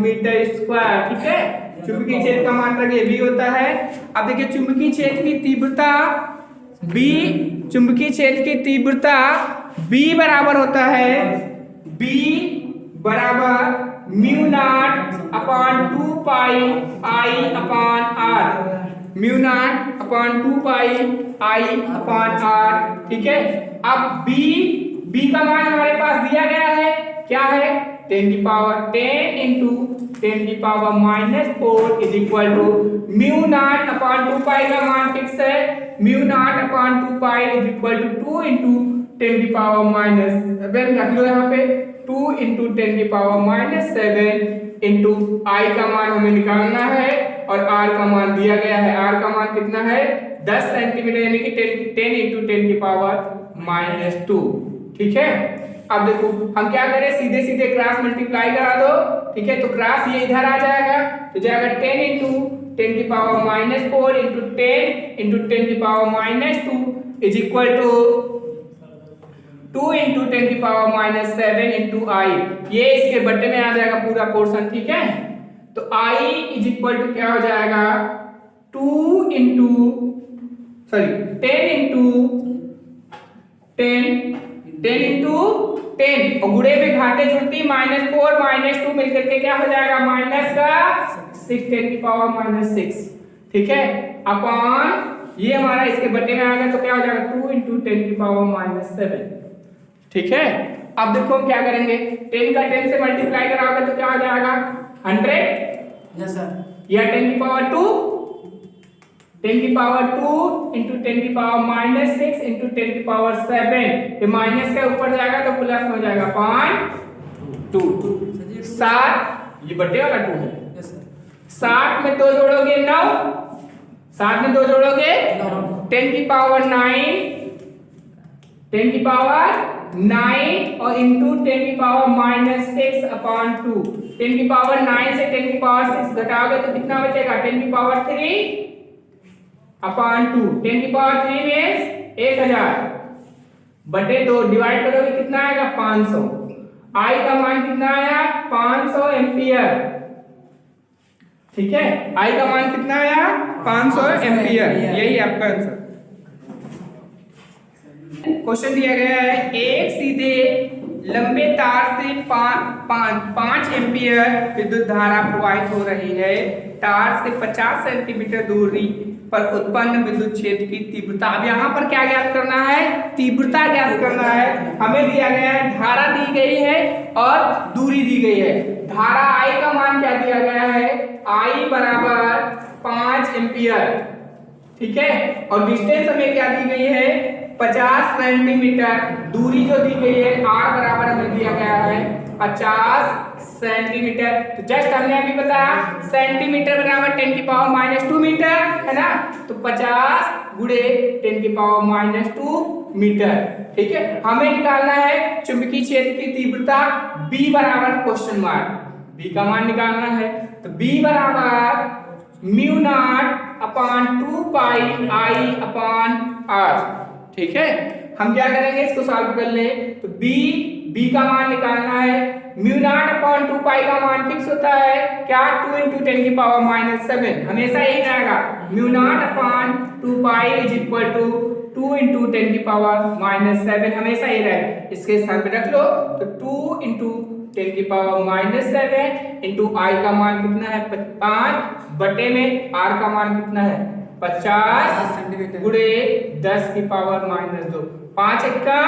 S2: मीटर स्क्वायर। ठीक है, चुंबकीय क्षेत्र का मात्रक ये भी होता है। अब देखिए चुंबकीय क्षेत्र की तीव्रता B, चुंबकीय क्षेत्र की तीव्रता B बराबर होता है B बराबर μ0/2 पाई I/r, μ0/2 पाई I/r। ठीक है, अब B का मान हमारे पास दिया गया है, क्या है 10 × 10⁻4 इज इक्वल टू μ0/2 पाई का मान फिक्स है, μ0/2 पाई इज इक्वल टू 2 × 10⁻7 रख लो यहाँ पे, 2 × 10⁻7 इंटू I का मान हमें निकालना है और R का मान दिया गया है। R का मान कितना है 10 सेंटीमीटर, यानी कि 10 × 10⁻²। ठीक है, अब देखो हम क्या करें, सीधे सीधे क्रॉस मल्टीप्लाई करा दो। ठीक है, तो क्रॉस ये इधर आ जाएगा, तो जाएगा 10 × 10⁻4 into 10 × 10⁻2 is equal to 2 × 10⁻7 into I। ये इसके बट्टे में आ जाएगा पूरा पोर्शन। ठीक है, तो I इज इक्वल टू क्या हो जाएगा 10 × 10 और गुणे पे घाटे जुड़ती -4 -2 मिलकर के क्या हो जाएगा -6 10⁻6। ठीक है, अपॉन ये हमारा इसके बट्टे में आ गया, तो क्या हो जाएगा 2 × 10⁻7। ठीक है, अब देखो हम क्या करेंगे, 10 का 10 से मल्टीप्लाई कराओगे तो क्या हो जाएगा 100।
S3: यस सर,
S2: या 10⁻2 × 10⁻6 × 10⁻7, ये माइनस के ऊपर जाएगा तो प्लस हो जाएगा 5 7, ये बटे वाला 2 है।
S3: यस सर,
S2: 7 में 2 जोड़ोगे 9, 7 में 2 जोड़ोगे 10⁻9 और इंटू 10⁻6/2। 10⁻9 से 10⁻6 घटाओगे तो कितना बचेगा 10⁻3/2। 10⁻3 में 1000 बटे 2 डिवाइड करोगे कितना आएगा 500। I का मान कितना आया 500 एम्पियर। ठीक है, I का मान कितना आया 500 एम्पियर, यही आपका आंसर। क्वेश्चन दिया गया है, एक सीधे लंबे तार से 5 एम्पियर विद्युत धारा प्रवाहित हो रही है। तार से 50 सेंटीमीटर दूरी पर उत्पन्न विद्युत क्षेत्र की तीव्रता। अब यहाँ पर क्या ज्ञात करना है, तीव्रता ज्ञात करना है। हमें दिया गया है धारा दी गई है और दूरी दी गई है। धारा I का मान क्या दिया गया है, I बराबर 5 एम्पियर। ठीक है, और डिस्टेंस हमें क्या दी गई है 50 सेंटीमीटर दूरी जो दी गई है r बराबर हमें दिया गया है 50 सेंटीमीटर। तो जस्ट हमने अभी बताया सेंटीमीटर बराबर 10⁻² मीटर है ना, तो 50 गुणे 10⁻² मीटर। ठीक है, हमें निकालना है चुंबकीय क्षेत्र की तीव्रता B बराबर क्वेश्चन मार्क, B का मान निकालना है। तो B बराबर mu naught upon 2 pi I upon R। ठीक है, हम क्या करेंगे इसको सॉल्व कर ले। तो B का मान निकालना है, म्यू नॉट अपॉन 2 पाई का मान फिक्स होता है क्या 2 × 10⁻⁷ हमेशा यही रहेगा, mu naught upon 2 pi is equal to 2 × 10⁻⁷ हमेशा ही रहेगा, इसके स्थान पे रख लो। तो 2 × 10⁻⁷ इंटू I का मान कितना है 5 बटे में R का मान कितना है 50 गुणे 10⁻⁻²। 5 एक्का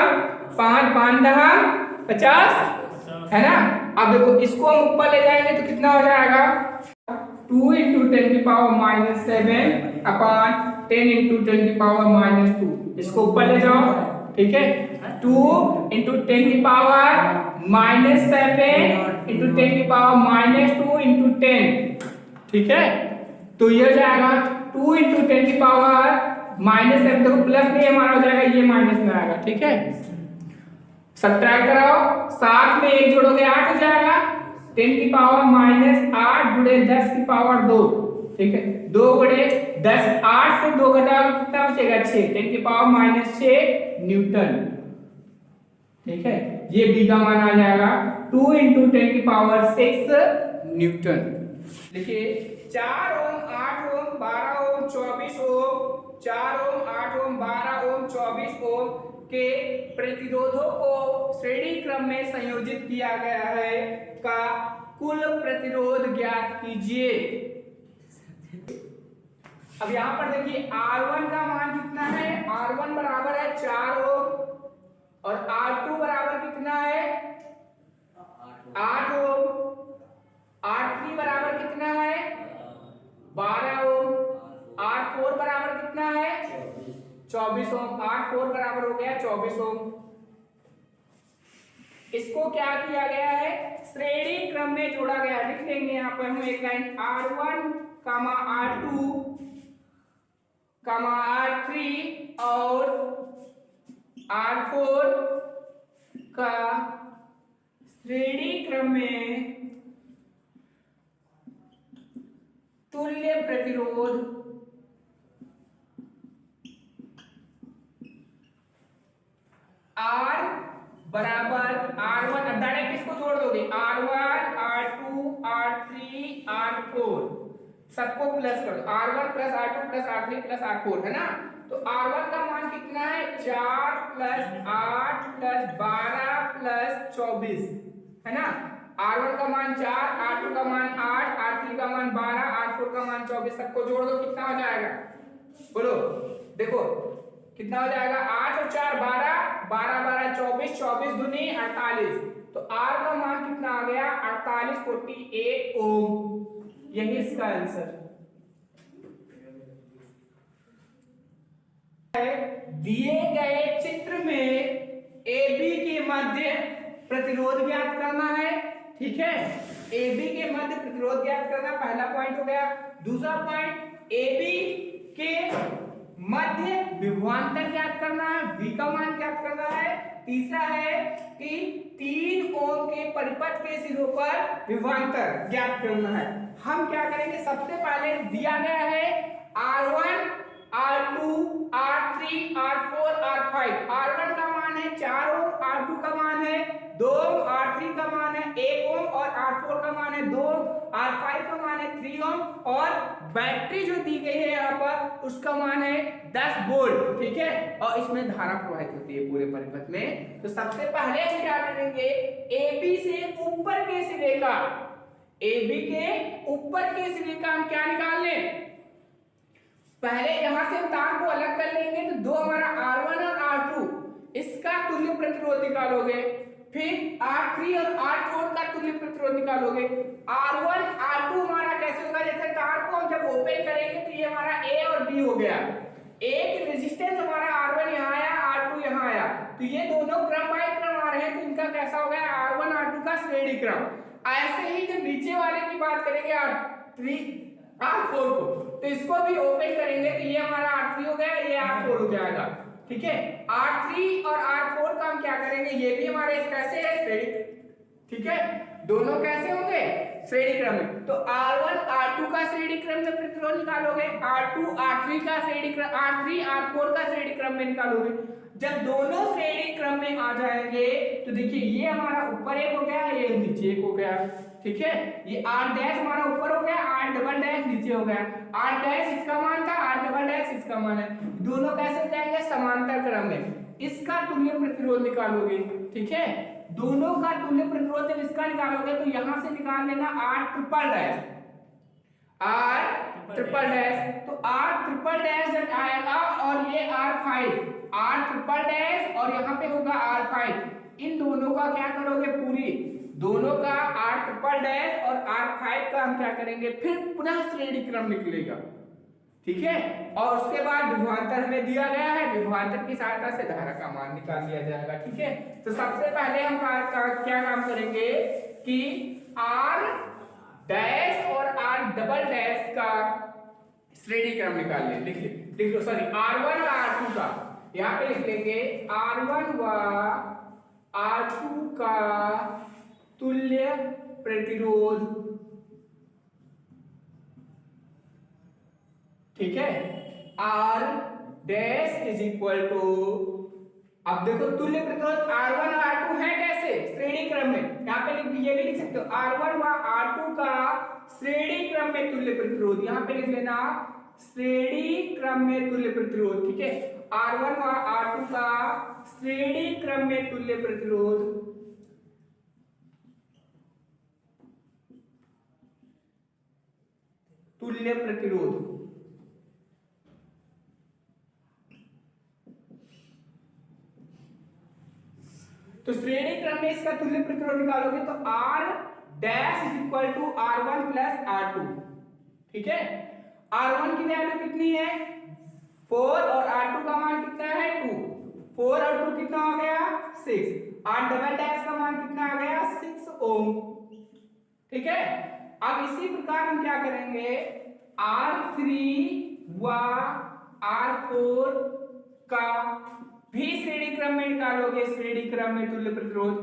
S2: 5 5 दहा 50 है ना। अब देखो इसको हम ऊपर ले जाएंगे तो कितना हो जाएगा 2 × 10⁻⁷ अपॉन 10 × 10⁻²। इसको ऊपर ले जाओ, ठीक है, 2 × 10⁻⁷ इंटू 10⁻² इंटू 10। ठीक है, तो ये हो जाएगा 2 × 10⁻⁷ देखो प्लस नहीं हमारा हो जाएगा, ये माइनस में आएगा। ठीक है, सब्ट्रैक्ट कराओ, 7 में 1 जोड़ोगे 8 हो जाएगा, 10⁻⁻8 गुणे 10⁻²। ठीक है, 2 गुणे 10, 8 से 2 घटाओ कितना बचेगा 6, 10⁻⁶ न्यूटन। ठीक है, ये B का मान आ जाएगा 2 × 10⁻⁶ न्यूटन। देखिए 4 ओम 8 ओम 12 ओम 24 ओम, 4 ओम 8 ओम 12 ओम 24 ओम के प्रतिरोधों को श्रेणी क्रम में संयोजित किया गया है का कुल प्रतिरोध ज्ञात कीजिए। अब यहाँ पर देखिए R1 का मान कितना है, R1 बराबर है 4 ओम और R2 बराबर कितना है 8 ओम, R3 बराबर कितना है 12 ओम, R4 बराबर कितना है 24 ओम, R4 बराबर हो गया 24 ओम। इसको क्या किया गया है श्रेणी क्रम में जोड़ा गया, लिख लेंगे यहाँ पर हम एक लाइन R1, R2, R3 और R4 का श्रेणी क्रम में तुल्य प्रतिरोध R बराबर R1, डायरेक्ट इसको जोड़ दोगे R1, R2, R3, R4 सबको प्लस कर दो, R1 + R2 + R3 + R4 है ना। तो R1 का मान कितना है 4 + 8 + 12 + 24 है ना। R1 का मान 4, R2 का मान 8, R3 का मान 12, R4 का मान 24, सबको जोड़ दो कितना हो जाएगा बोलो, देखो कितना हो जाएगा 8 और 4 12, 12 12 24, 24 दूनी 48। तो R का मान कितना आ गया 48 48 ओम, यही इसका आंसर है। दिए गए चित्र में AB के मध्य प्रतिरोध ज्ञात करना है। ठीक है, AB के मध्य प्रतिरोध ज्ञात करना पहला पॉइंट हो गया। दूसरा पॉइंट AB के मध्य विभवांतर ज्ञात करना है, V का मान ज्ञात करना है। तीसरा है कि 3 ओम के परिपथ के सिरों पर विभवांतर ज्ञात करना है। हम क्या करेंगे, सबसे पहले दिया गया है R1, R2, R3, R4, R5। R1 का मान है 4 ओम, R2 का मान है 2 ओम, R3 का मान है 1 ओम और R4 का मान है 2 ओम, R5 का मान है 3 ओम और बैटरी जो दी गई है यहाँ पर उसका मान है 10 वोल्ट। ठीक है, और इसमें धारा प्रवाहित होती है पूरे परिपथ में। तो सबसे पहले हम क्या करेंगे, AB से ऊपर के सिरे का, AB के ऊपर के सिरे का हम क्या निकाल लें, पहले यहां से तार को अलग कर लेंगे तो दो हमारा R1 और R2 इसका तुल्य प्रतिरोध निकालोगे, फिर R3 और R4 का तुल्य प्रतिरोध निकालोगे। R1 R2 हमारा कैसे होगा, जैसे तार को हम जब ओपन करेंगे तो ये हमारा A और B हो गया, एक रेजिस्टेंस हमारा R1 यहाँ आया, R2 यहाँ आया, तो ये दोनों क्रम बाय क्रम आ रहे हैं, तो इनका कैसा हो गया R1 R2 का श्रेणी क्रम। ऐसे ही जब नीचे वाले की बात करेंगे R3 R4 को, तो इसको भी ओपन करेंगे तो ये हमारा R3 हो गया, ये R4 हो जाएगा। ठीक है, R3 और R4 का हम क्या करेंगे, ये भी हमारे कैसे है श्रेणी, ठीक है, दोनों कैसे होंगे श्रेणी क्रम में। तो R1 R2 का श्रेणी क्रम में प्रतिरोध निकालोगे, R2 R3 का श्रेणी क्रम, R3 R4 का श्रेणी क्रम में निकालोगे। जब दोनों श्रेणी क्रम में आ जाएंगे तो देखिए ये हमारा ऊपर एक हो गया, ये नीचे एक हो गया। ठीक है, ये R डैश हमारा ऊपर हो गया, R डबल डैश नीचे हो गया। R डैश इसका मान था, R डबल डैश इसका मान है, दोनों कैसे हो जाएंगे समांतर क्रम में। इसका तुल्य प्रतिरोध निकालोगे। ठीक है, दोनों का तुल्य प्रतिरोध जब इसका निकालोगे तो यहां से निकाल लेना R triple dash, R triple dash, तो R ट्रिपल डैश जब आएगा और ये R5, R ट्रिपल डैश और यहाँ पे होगा R5, इन दोनों का क्या करोगे पूरी, दोनों का R ट्रिपल डैश और R5 का हम क्या करेंगे फिर पुनः श्रेणी क्रम निकलेगा। ठीक है, और उसके बाद विभवांतर हमें दिया गया है, विभवांतर की सहायता से धारा का मान निकाल लिया जाएगा। ठीक है, तो सबसे पहले हम क्या काम करेंगे कि R डैश और R डबल डैश का श्रेणी क्रम निकाल लें। लिख लो सॉरी, R1 और R2 का, यहाँ पे लिख लेंगे R1 व R2 का तुल्य प्रतिरोध। ठीक है, R dash is equal to, अब देखो तुल्य प्रतिरोध R1 और R2 है कैसे श्रेणी क्रम में, यहाँ पे ये भी लिख सकते हो R1 व R2 का श्रेणी क्रम में तुल्य प्रतिरोध, यहाँ पे लिख लेना श्रेणी क्रम में तुल्य प्रतिरोध। ठीक है, R1 व R2 का श्रेणी क्रम में तुल्य प्रतिरोध, तुल्य प्रतिरोध। तो श्रेणी क्रम में इसका तुल्य प्रतिरोध निकालोगे तो R dash is equal to R1 plus R2। ठीक है, R1 की वैल्यू कितनी है 4 और R2 का मान कितना है 2, 4 और 2 कितना हो गया 6, R डबल डैश का मान कितना आ गया 6 ओम। ठीक है, अब इसी प्रकार हम क्या करेंगे R3 व R4 का भी श्रेणी क्रम में निकालोगे, श्रेणी क्रम में तुल्य प्रतिरोध।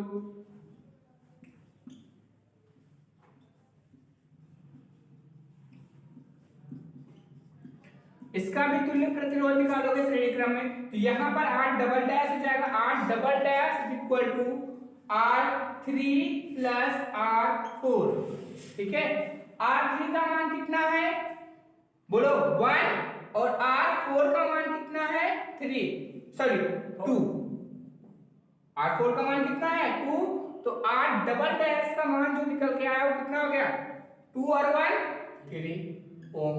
S2: इसका भी तुल्य प्रतिरोध निकालोगे श्रेणी क्रम में, तो यहां पर R डबल डैश हो जाएगा, R double dash is equal to R3 plus R4। ठीक है, R3 का मान कितना है बोलो 1 और R4 का मान कितना है 3 सॉरी 2, R4 का मान कितना है 2, तो R डबल डैश का मान जो निकल के आया वो कितना हो गया 2 और 1 3 ओम।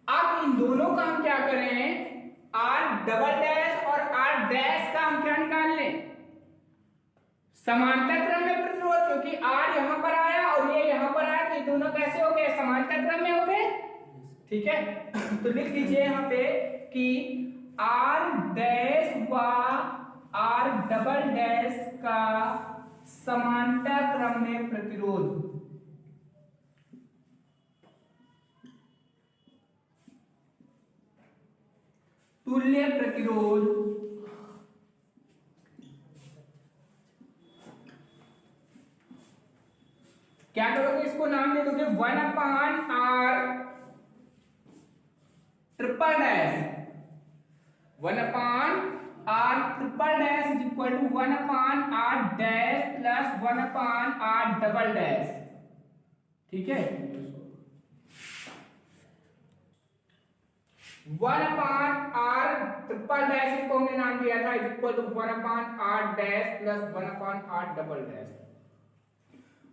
S2: अब इन दोनों का हम क्या करें R डबल डैश और R डैश का हम क्या निकाल लें समांतर क्रम में प्रतिरोध, क्योंकि R यहां पर आया और ये यहां पर आया, तो ये दोनों कैसे हो गए समांतर क्रम में हो गए। ठीक है, तो लिख दीजिए यहां पे कि R डैश व R डबल डैश का समांतर क्रम में प्रतिरोध, तुल्य प्रतिरोध क्या करोगे इसको नाम दे दोगे 1/R triple dash, 1/R triple dash is equal to 1/R dash plus 1/R double dash. ठीक है, 1/R ट्रिपल डैश इसको हमने नाम दिया था is equal to 1/R dash plus 1/R double dash.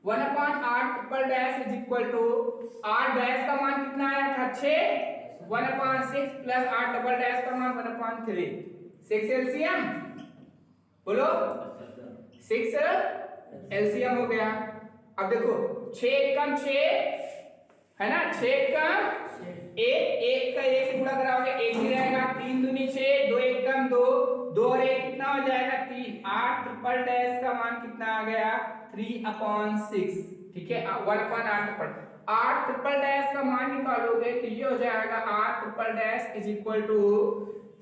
S2: 1/R triple dash is equal to R dash का मान कितना आया था 6, 1/6 प्लस R डबल डैश का मान 1/3, 6 एलसीएम बोलो 6 एलसीएम हो गया। अब देखो 6 कम 6 है ना, 6 कम 1 1 3 दूनी 6, 2 एकम 2, 2 और 1 कितना हो जाएगा 3। 8 ट्रिपल डैश का मान कितना आ गया 3/6। ठीक है 1/8 ट्रिपल 8 ट्रिपल डैश का मान निकालोगे तो ये हो जाएगा 8 triple dash is equal to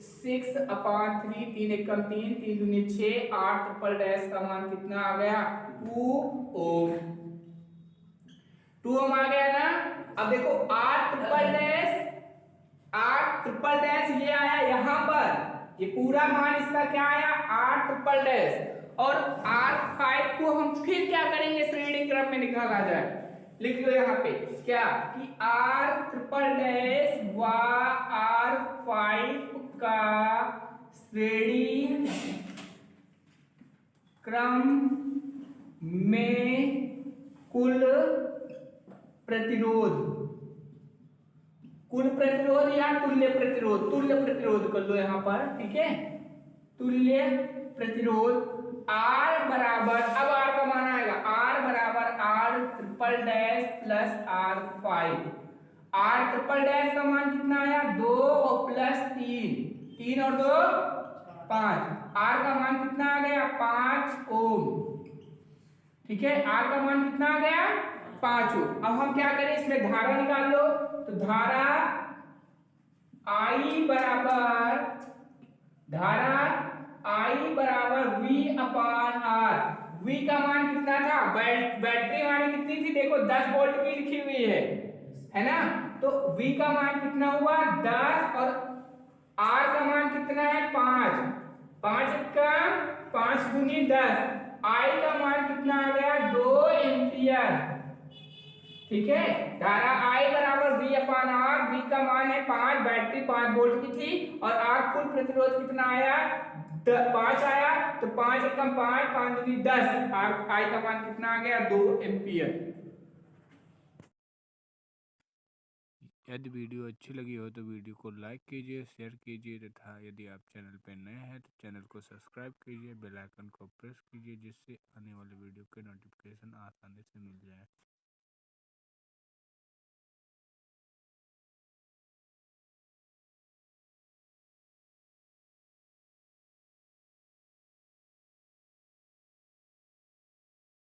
S2: 6/3। 3 एकम 3, 3 दूनी 6, 8 ट्रिपल डैश का मान कितना आ गया 2 ओम। 2 ओम आ गया ना। अब देखो 8 ट्रिपल डैश 8 ट्रिपल डैश ये आया यहां पर, ये पूरा मान इसका क्या आया 8 ट्रिपल डैश। और R5 को हम फिर क्या करेंगे श्रेणी क्रम में निकाला जाए, लिख लो यहाँ पे क्या कि R ट्रिपल डैश व R5 का श्रेणी क्रम में कुल प्रतिरोध, कुल प्रतिरोध या तुल्य प्रतिरोध, तुल्य प्रतिरोध कर लो यहां पर। ठीक है तुल्य प्रतिरोध R बराबर, अब R का मान आएगा R बराबर R triple dash plus R5। R triple dash का मान कितना आया 2 और प्लस 3, 3 और 2 5। R का मान कितना आ गया 5 ओम। ठीक है R का मान कितना आ गया 5 ओम। अब हम क्या करें इसमें धारा निकाल लो, तो धारा I बराबर V/R। V का मान कितना था, बैटरी हमारी कितनी थी देखो 10 वोल्ट की लिखी हुई है ना। तो V का मान कितना हुआ 10 और R का मान कितना है 5, 5 का 5 दूनी 10, I का मान कितना आ गया 2 एम्पियर। ठीक है धारा I बराबर V/R। V का मान है 5, बैटरी 5 वोल्ट की थी और R कुल प्रतिरोध कितना आया 5 आया, तो 5 एकम 5, 5 दूनी 10, I का मान कितना आ गया 2 एम्पियर।
S1: यदि वीडियो अच्छी लगी हो तो वीडियो को लाइक कीजिए, शेयर कीजिए तथा यदि आप चैनल पर नए हैं तो चैनल को सब्सक्राइब कीजिए, बेल आइकन को प्रेस कीजिए जिससे आने वाले वीडियो के नोटिफिकेशन आसानी से मिल जाए।